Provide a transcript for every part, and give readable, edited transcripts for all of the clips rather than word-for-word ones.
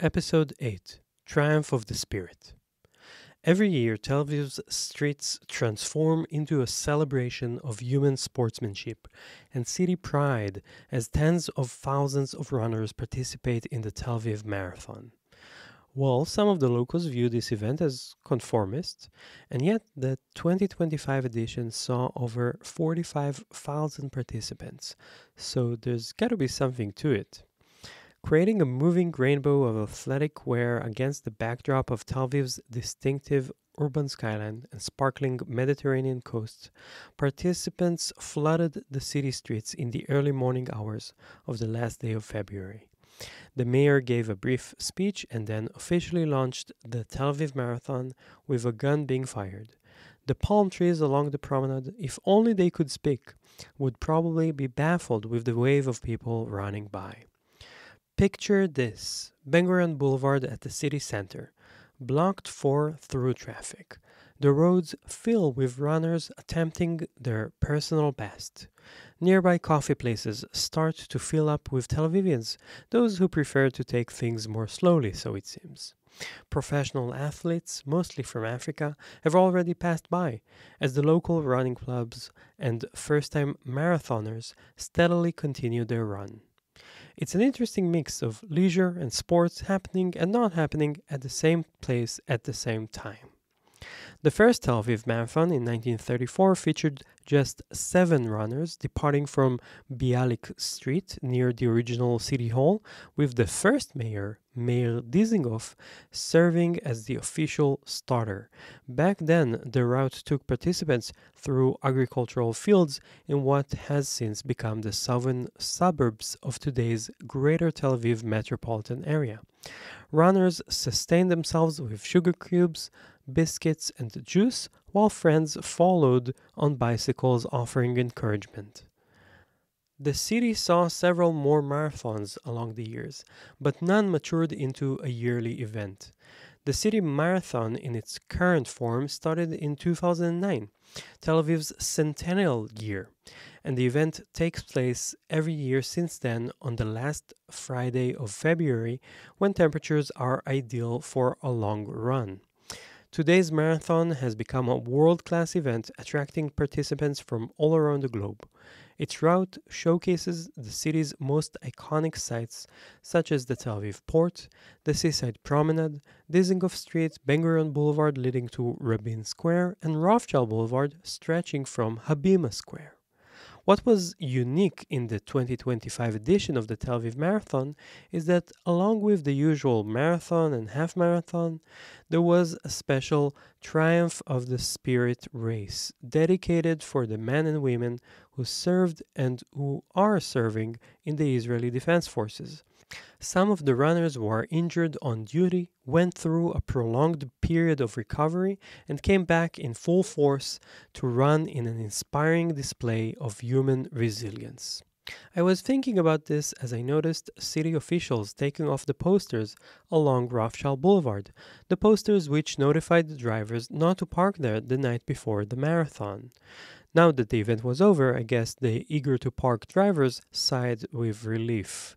Episode 8 Triumph of the Spirit. Every year, Tel Aviv's streets transform into a celebration of human sportsmanship and city pride as tens of thousands of runners participate in the Tel Aviv Marathon. Well, some of the locals view this event as conformist, and yet the 2025 edition saw over 45,000 participants, so there's got to be something to it. Creating a moving rainbow of athletic wear against the backdrop of Tel Aviv's distinctive urban skyline and sparkling Mediterranean coast, participants flooded the city streets in the early morning hours of the last day of February. The mayor gave a brief speech and then officially launched the Tel Aviv Marathon with a gun being fired. The palm trees along the promenade, if only they could speak, would probably be baffled with the wave of people running by. Picture this: Ben Gurion Boulevard at the city center, blocked for through traffic. The roads fill with runners attempting their personal best. Nearby coffee places start to fill up with Tel Avivians, those who prefer to take things more slowly, so it seems. Professional athletes, mostly from Africa, have already passed by, as the local running clubs and first-time marathoners steadily continue their run. It's an interesting mix of leisure and sports happening and not happening at the same place at the same time. The first Tel Aviv Marathon in 1934 featured just 7 runners departing from Bialik Street near the original City Hall, with the first mayor, Meir Dizengoff, serving as the official starter. Back then, the route took participants through agricultural fields in what has since become the southern suburbs of today's Greater Tel Aviv metropolitan area. Runners sustained themselves with sugar cubes, biscuits, and juice, while friends followed on bicycles offering encouragement. The city saw several more marathons along the years, but none matured into a yearly event. The city marathon in its current form started in 2009, Tel Aviv's centennial year, and the event takes place every year since then on the last Friday of February, when temperatures are ideal for a long run. Today's marathon has become a world-class event attracting participants from all around the globe. Its route showcases the city's most iconic sites, such as the Tel Aviv Port, the Seaside Promenade, Dizengoff Street, Ben Gurion Boulevard leading to Rabin Square, and Rothschild Boulevard stretching from Habima Square. What was unique in the 2025 edition of the Tel Aviv Marathon is that, along with the usual marathon and half marathon, there was a special Triumph of the Spirit race dedicated for the men and women who served and who are serving in the Israeli Defense Forces. Some of the runners who are injured on duty went through a prolonged period of recovery and came back in full force to run in an inspiring display of human resilience. I was thinking about this as I noticed city officials taking off the posters along Rothschild Boulevard, the posters which notified the drivers not to park there the night before the marathon. Now that the event was over, I guess the eager to park drivers sighed with relief.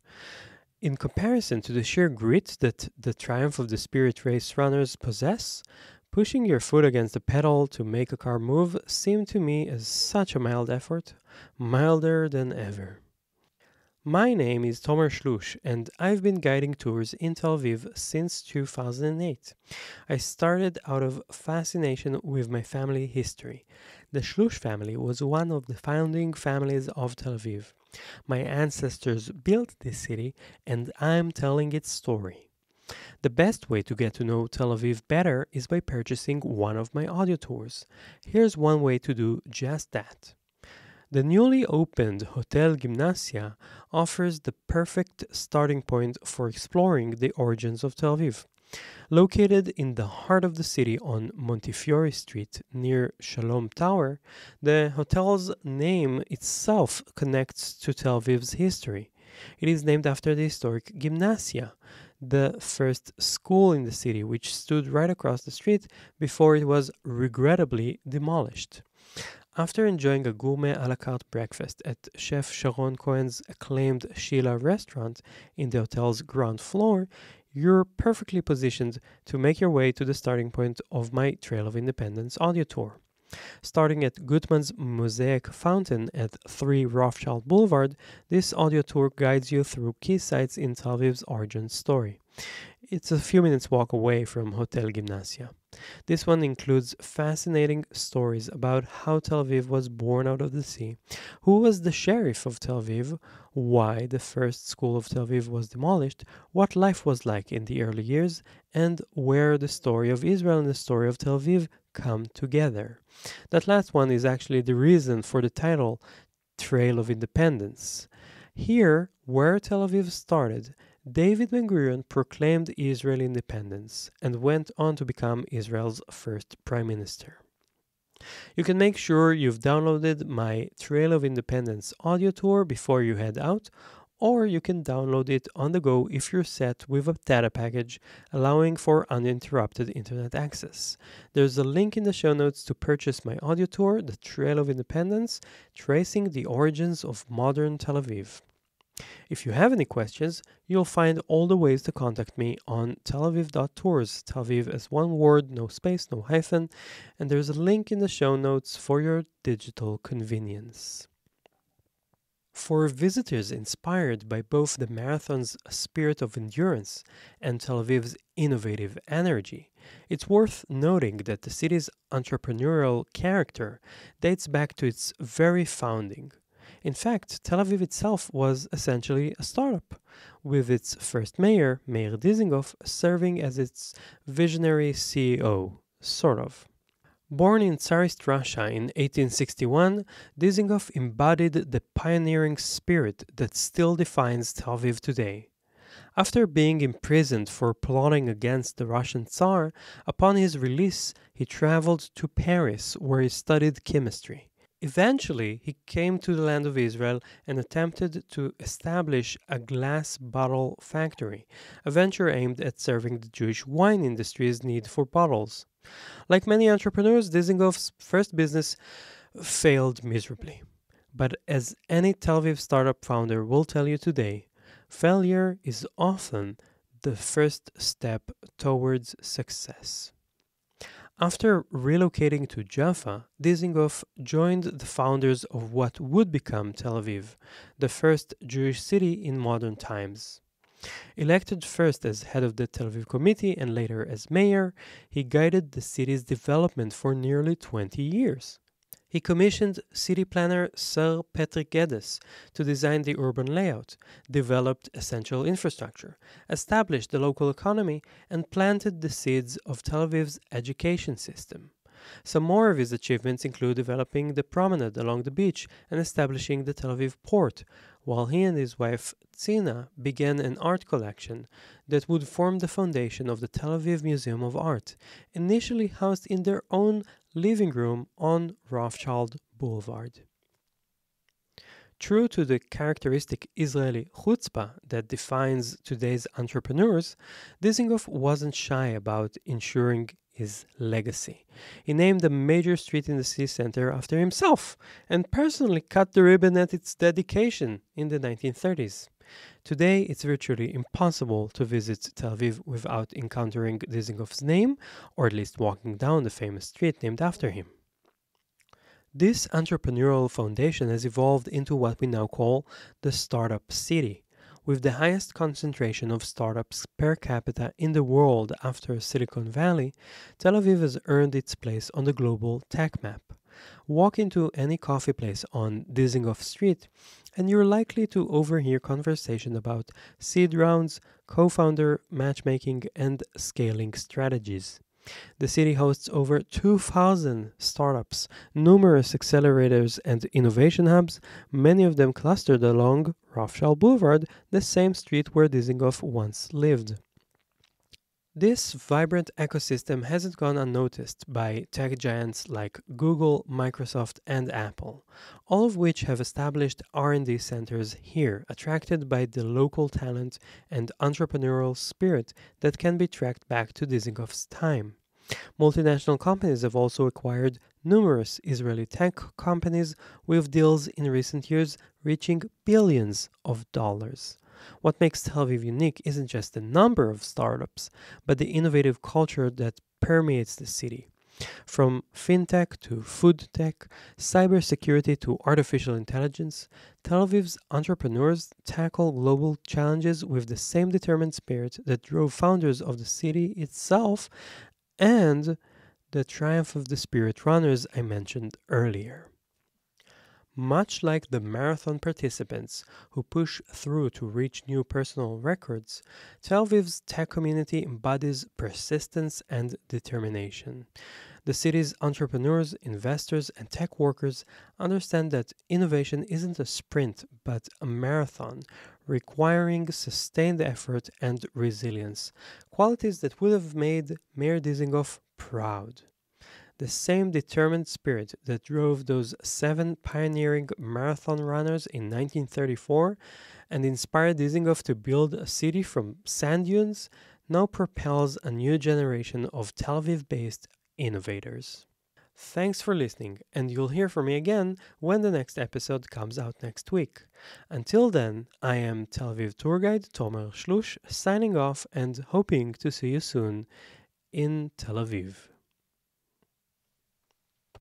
In comparison to the sheer grit that the Triumph of the Spirit race runners possess, pushing your foot against the pedal to make a car move seemed to me as such a mild effort, milder than ever. My name is Tomer Shlush, and I've been guiding tours in Tel Aviv since 2008. I started out of fascination with my family history. The Shlush family was one of the founding families of Tel Aviv. My ancestors built this city, and I'm telling its story. The best way to get to know Tel Aviv better is by purchasing one of my audio tours. Here's one way to do just that. The newly opened Hotel Gymnasia offers the perfect starting point for exploring the origins of Tel Aviv. Located in the heart of the city on Montefiore Street near Shalom Tower, the hotel's name itself connects to Tel Aviv's history. It is named after the historic Gymnasia, the first school in the city, which stood right across the street before it was regrettably demolished. After enjoying a gourmet a la carte breakfast at Chef Sharon Cohen's acclaimed Sheila restaurant in the hotel's ground floor, you're perfectly positioned to make your way to the starting point of my Trail of Independence audio tour. Starting at Gutmann's Mosaic Fountain at 3 Rothschild Boulevard, this audio tour guides you through key sites in Tel Aviv's origin story. It's a few minutes walk away from Hotel Gymnasia. This one includes fascinating stories about how Tel Aviv was born out of the sea, who was the sheriff of Tel Aviv, why the first school of Tel Aviv was demolished, what life was like in the early years, and where the story of Israel and the story of Tel Aviv come together. That last one is actually the reason for the title Trail of Independence. Here, where Tel Aviv started, David Ben-Gurion proclaimed Israeli independence and went on to become Israel's first prime minister. You can make sure you've downloaded my Trail of Independence audio tour before you head out, or you can download it on the go if you're set with a data package allowing for uninterrupted internet access. There's a link in the show notes to purchase my audio tour, The Trail of Independence, tracing the origins of modern Tel Aviv. If you have any questions, you'll find all the ways to contact me on telaviv.tours, Tel Aviv as one word, no space, no hyphen, and there's a link in the show notes for your digital convenience. For visitors inspired by both the marathon's spirit of endurance and Tel Aviv's innovative energy, it's worth noting that the city's entrepreneurial character dates back to its very founding. In fact, Tel Aviv itself was essentially a startup, with its first mayor, Meir Dizengoff, serving as its visionary CEO, sort of. Born in Tsarist Russia in 1861, Dizengoff embodied the pioneering spirit that still defines Tel Aviv today. After being imprisoned for plotting against the Russian Tsar, upon his release, he traveled to Paris, where he studied chemistry. Eventually, he came to the land of Israel and attempted to establish a glass bottle factory, a venture aimed at serving the Jewish wine industry's need for bottles. Like many entrepreneurs, Dizengoff's first business failed miserably. But as any Tel Aviv startup founder will tell you today, failure is often the first step towards success. After relocating to Jaffa, Dizengoff joined the founders of what would become Tel Aviv, the first Jewish city in modern times. Elected first as head of the Tel Aviv Committee and later as mayor, he guided the city's development for nearly 20 years. He commissioned city planner Sir Patrick Geddes to design the urban layout, developed essential infrastructure, established the local economy, and planted the seeds of Tel Aviv's education system. Some more of his achievements include developing the promenade along the beach and establishing the Tel Aviv port, while he and his wife Tzina began an art collection that would form the foundation of the Tel Aviv Museum of Art, initially housed in their own living room on Rothschild Boulevard. True to the characteristic Israeli chutzpah that defines today's entrepreneurs, Dizengoff wasn't shy about ensuring his legacy. He named a major street in the city center after himself and personally cut the ribbon at its dedication in the 1930s. Today, it's virtually impossible to visit Tel Aviv without encountering Dizengoff's name, or at least walking down the famous street named after him. This entrepreneurial foundation has evolved into what we now call the startup city. With the highest concentration of startups per capita in the world after Silicon Valley, Tel Aviv has earned its place on the global tech map. Walk into any coffee place on Dizengoff Street, and you're likely to overhear conversation about seed rounds, co-founder matchmaking, and scaling strategies. The city hosts over 2,000 startups, numerous accelerators and innovation hubs, many of them clustered along Rothschild Boulevard, the same street where Dizengoff once lived. This vibrant ecosystem hasn't gone unnoticed by tech giants like Google, Microsoft, and Apple, all of which have established R&D centers here, attracted by the local talent and entrepreneurial spirit that can be tracked back to Dizengoff's time. Multinational companies have also acquired numerous Israeli tech companies, with deals in recent years reaching billions of dollars. What makes Tel Aviv unique isn't just the number of startups, but the innovative culture that permeates the city. From fintech to food tech, cybersecurity to artificial intelligence, Tel Aviv's entrepreneurs tackle global challenges with the same determined spirit that drove founders of the city itself and the triumph of the spirit runners I mentioned earlier. Much like the marathon participants who push through to reach new personal records, Tel Aviv's tech community embodies persistence and determination. The city's entrepreneurs, investors, and tech workers understand that innovation isn't a sprint but a marathon, requiring sustained effort and resilience, qualities that would have made Meir Dizengoff proud. The same determined spirit that drove those 7 pioneering marathon runners in 1934 and inspired Dizengoff to build a city from sand dunes now propels a new generation of Tel Aviv-based innovators. Thanks for listening, and you'll hear from me again when the next episode comes out next week. Until then, I am Tel Aviv tour guide Tomer Shlush signing off and hoping to see you soon in Tel Aviv.